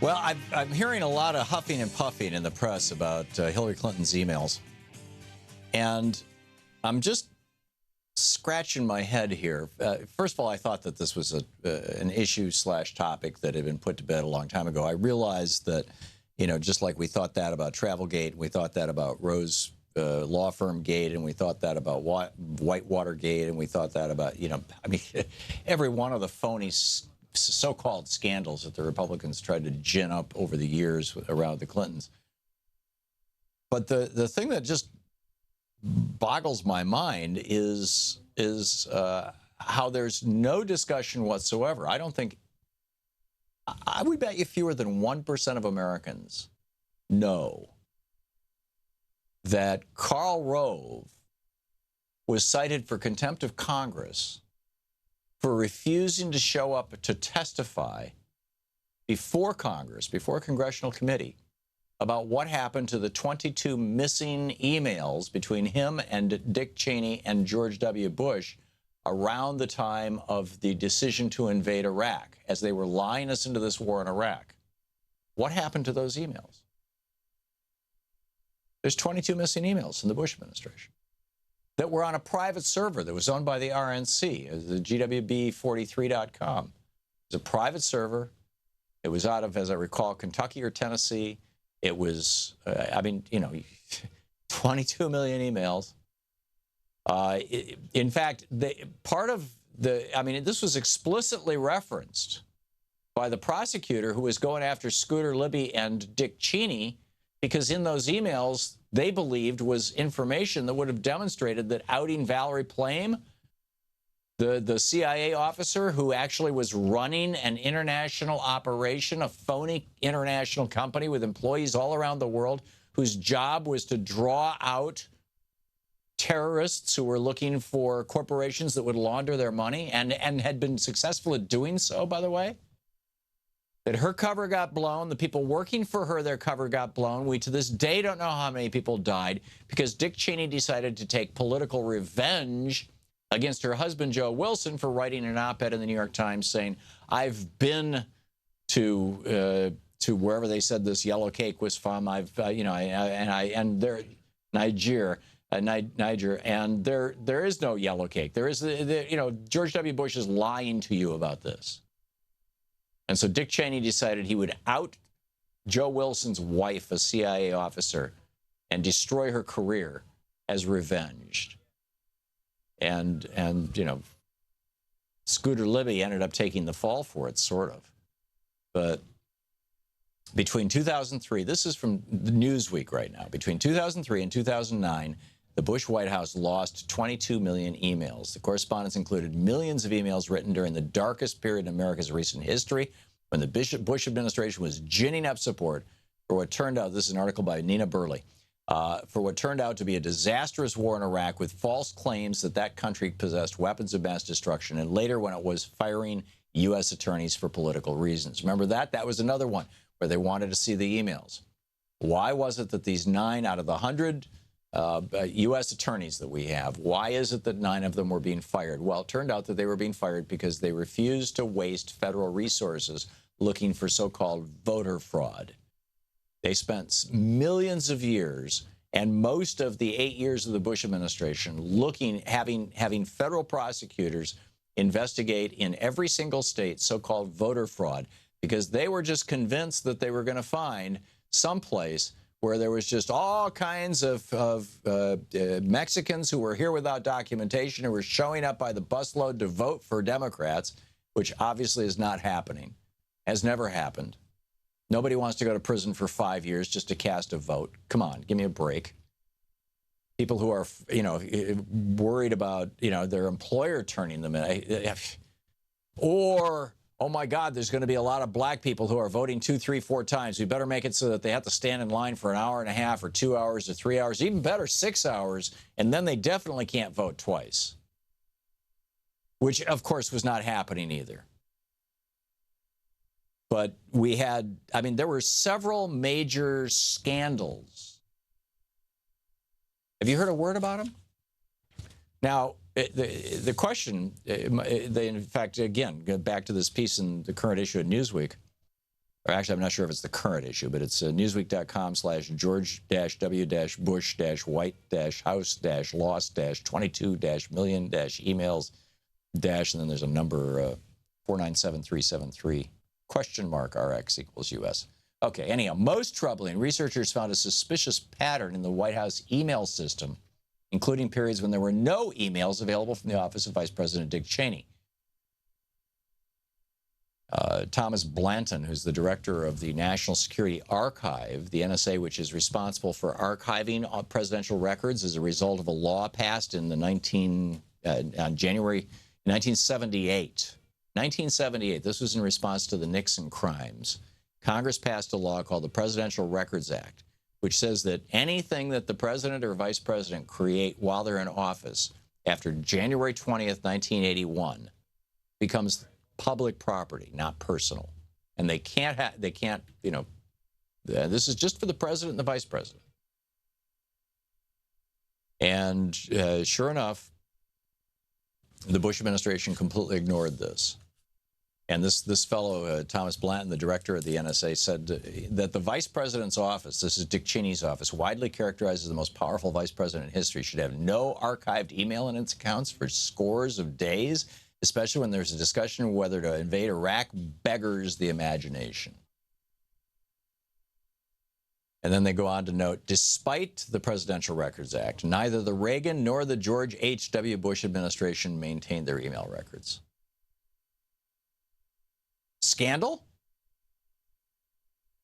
Well, I'm hearing a lot of huffing and puffing in the press about Hillary Clinton's emails. And I'm just scratching my head here. First of all, I thought that this was an issue/topic that had been put to bed a long time ago. I realized that, just like we thought that about Travelgate, we thought that about Rose Law Firm Gate, and we thought that about Whitewater Gate, and we thought that about, every one of the phony so-called scandals that the Republicans tried to gin up over the years around the Clintons. But the thing that just boggles my mind is how there's no discussion whatsoever. I would bet you fewer than 1% of Americans know that Karl Rove was cited for contempt of Congress for refusing to show up to testify before Congress, before a congressional committee, about what happened to the 22 missing emails between him and Dick Cheney and George W. Bush around the time of the decision to invade Iraq, as they were lying us into this war in Iraq. What happened to those emails? There's 22 missing emails in the Bush administration that were on a private server that was owned by the RNC, the GWB43.com. It was a private server. It was out of, as I recall, Kentucky or Tennessee. It was, 22 million emails. In fact, this was explicitly referenced by the prosecutor who was going after Scooter Libby and Dick Cheney, because in those emails, they believed was information that would have demonstrated that outing Valerie Plame, the CIA officer who actually was running an international operation, a phony international company with employees all around the world, whose job was to draw out terrorists who were looking for corporations that would launder their money, and had been successful at doing so, by the way. That her cover got blown. The people working for her, their cover got blown. We, to this day, don't know how many people died because Dick Cheney decided to take political revenge against her husband, Joe Wilson, for writing an op-ed in the New York Times saying, I've been to wherever they said this yellow cake was from. Niger, and there is no yellow cake. There is, George W. Bush is lying to you about this. And so Dick Cheney decided he would out Joe Wilson's wife, a CIA officer, and destroy her career as revenge. And Scooter Libby ended up taking the fall for it, sort of. But between 2003, this is from Newsweek right now, between 2003 and 2009, the Bush White House lost 22 million emails. The correspondence included millions of emails written during the darkest period in America's recent history, when the Bush administration was ginning up support for what turned out, this is an article by Nina Burley, for what turned out to be a disastrous war in Iraq with false claims that that country possessed weapons of mass destruction, and later when it was firing U.S. attorneys for political reasons. Remember that? That was another one where they wanted to see the emails. Why was it that these 9 out of the 100 U.S. attorneys that we have, why is it that 9 of them were being fired? Well, it turned out that they were being fired because they refused to waste federal resources looking for so-called voter fraud. They spent millions of years and most of the 8 years of the Bush administration having federal prosecutors investigate in every single state so-called voter fraud, because they were just convinced that they were going to find someplace where there was just all kinds of Mexicans who were here without documentation, who were showing up by the busload to vote for Democrats, which obviously is not happening, has never happened. Nobody wants to go to prison for 5 years just to cast a vote. Come on, give me a break. People who are, worried about, their employer turning them in. Or, oh my God, there's going to be a lot of black people who are voting 2, 3, 4 times. We better make it so that they have to stand in line for an hour and a half or 2 hours or 3 hours, even better, 6 hours, and then they definitely can't vote twice. Which, of course, was not happening either. But we had, there were several major scandals. Have you heard a word about them? Now, the question, in fact, again, go back to this piece in the current issue of Newsweek, Or actually, I'm not sure if it's the current issue, but it's newsweek.com/George-W-Bush-White-House-Lost-22-million-emails and then there's a number 497373 $RX equals US. Okay, anyhow, most troubling, researchers found a suspicious pattern in the White House email system, including periods when there were no emails available from the office of Vice President Dick Cheney. Thomas Blanton, who's the director of the National Security Archive, the NSA, which is responsible for archiving presidential records as a result of a law passed in on January 1978. 1978, this was in response to the Nixon crimes. Congress passed a law called the Presidential Records Act, which says that anything that the president or vice president create while they're in office after January 20th, 1981 becomes public property, not personal. And they can't, this is just for the president and the vice president. And sure enough, the Bush administration completely ignored this. And this fellow, Thomas Blanton, the director of the NSA, said that the vice president's office, this is Dick Cheney's office, widely characterized as the most powerful vice president in history, should have no archived email in its accounts for scores of days, especially when there's a discussion of whether to invade Iraq beggars the imagination. And then they go on to note, despite the Presidential Records Act, neither the Reagan nor the George H.W. Bush administration maintained their email records. Scandal?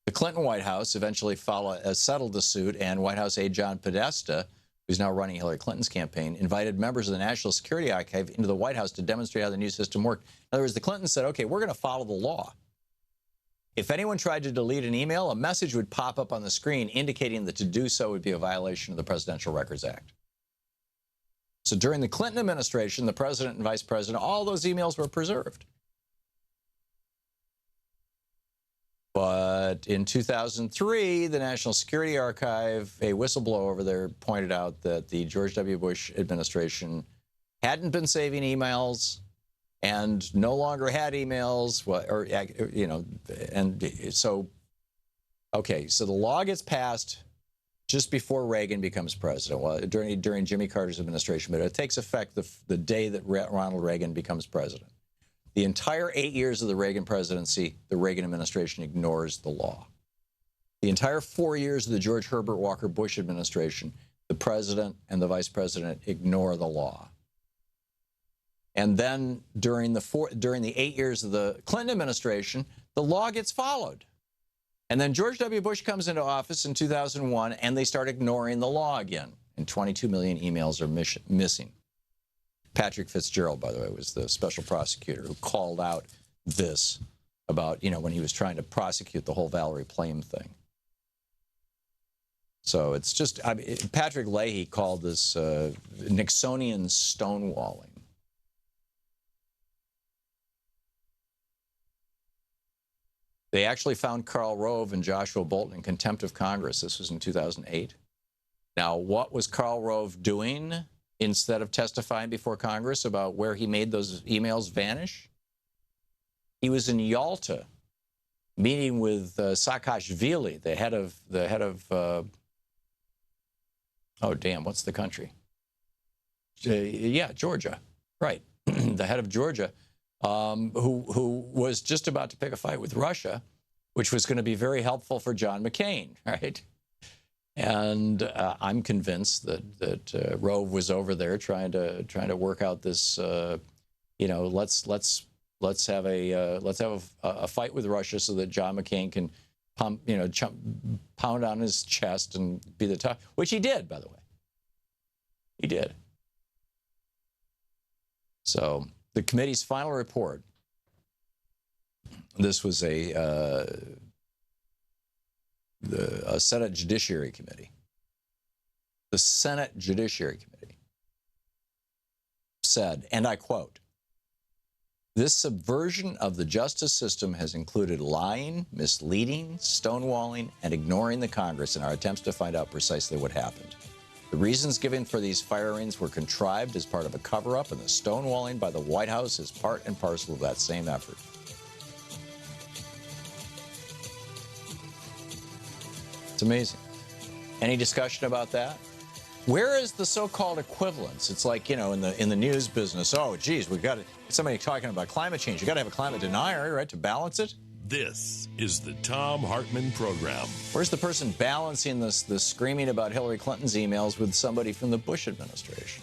The Clinton White House eventually settled the suit, and White House aide John Podesta, who's now running Hillary Clinton's campaign, invited members of the National Security Archive into the White House to demonstrate how the new system worked. In other words, the Clintons said, okay, we're going to follow the law. If anyone tried to delete an email, a message would pop up on the screen indicating that to do so would be a violation of the Presidential Records Act. So during the Clinton administration, the president and vice president, all those emails were preserved. But in 2003, the National Security Archive, a whistleblower over there, pointed out that the George W. Bush administration hadn't been saving emails and no longer had emails, and so, okay, so the law gets passed just before Reagan becomes president, well, during Jimmy Carter's administration, but it takes effect the day that Ronald Reagan becomes president. The entire 8 years of the Reagan presidency, the Reagan administration ignores the law. The entire 4 years of the George Herbert Walker Bush administration, the president and the vice president ignore the law. And then during the 8 years of the Clinton administration, the law gets followed. And then George W. Bush comes into office in 2001, and they start ignoring the law again. And 22 million emails are missing. Patrick Fitzgerald, by the way, was the special prosecutor who called out this about, when he was trying to prosecute the whole Valerie Plame thing. So it's just, Patrick Leahy called this Nixonian stonewalling. They actually found Karl Rove and Joshua Bolten in contempt of Congress. This was in 2008. Now, what was Karl Rove doing instead of testifying before Congress about where he made those emails vanish? He was in Yalta meeting with Saakashvili, the head of what's the country? Georgia, right. The head of Georgia, who was just about to pick a fight with Russia, which was going to be very helpful for John McCain, right? And I'm convinced that Rove was over there trying to work out this, let's have a fight with Russia so that John McCain can pound on his chest and be the top, which he did, by the way. He did. So the committee's final report. This was a Senate Judiciary Committee. The Senate Judiciary Committee said, and I quote, "This subversion of the justice system has included lying, misleading, stonewalling, and ignoring the Congress in our attempts to find out precisely what happened. The reasons given for these firings were contrived as part of a cover-up, and the stonewalling by the White House is part and parcel of that same effort." It's amazing. Any discussion about that? Where is the so-called equivalence? It's like, you know, in the news business, oh, geez, we've got somebody talking about climate change. You got to have a climate denier, right, to balance it? This is the Thom Hartmann Program. Where's the person balancing this screaming about Hillary Clinton's emails with somebody from the Bush administration?